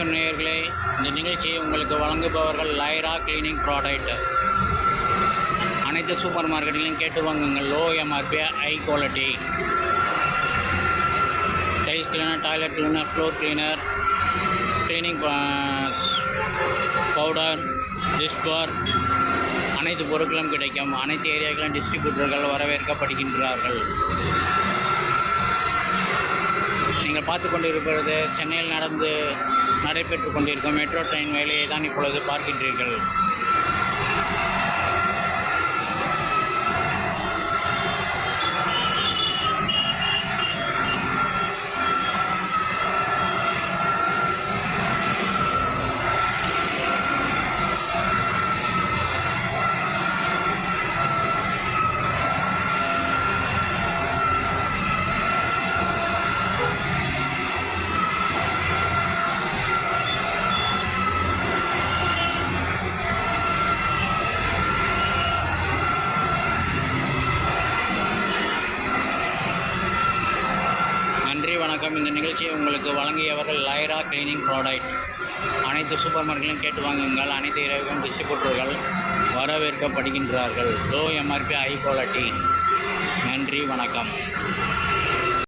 வணக்கம் நேயர்களே. இந்த நிகழ்ச்சியை உங்களுக்கு வழங்குபவர்கள் லைரா கிளீனிங் ப்ராடக்ட். அனைத்து சூப்பர் மார்க்கெட்டிலையும் கேட்டு வாங்குங்கள். Low MRP, high quality. Tiles cleaner, toilet cleaner, floor cleaner, cleaning powder, dish bar, அனைத்து பொருட்களும் கிடைக்கும். அனைத்து ஏரியாக்களும் டிஸ்ட்ரிபியூட்டர்கள் வரவேற்கப்படுகின்றார்கள். நீங்கள் பார்த்து கொண்டிருப்பது சென்னையில் நடைபெற்று கொண்டிருக்கும் மெட்ரோ ட்ரெயின் வேலையை தான் இப்பொழுது பார்க்கின்றீர்கள். நன்றி, வணக்கம். இந்த நிகழ்ச்சியை உங்களுக்கு வழங்கியவர்கள் லைரா கிளீனிங் ப்ராடக்ட். அனைத்து சூப்பர் மார்க்கெட்லையும் கேட்டு வாங்குங்கள். அனைத்து இரவுகளும் டிஸ்ட்ரிபியூட்டர்கள் வரவேற்கப்படுகின்றார்கள். Low MRP, high quality. நன்றி, வணக்கம்.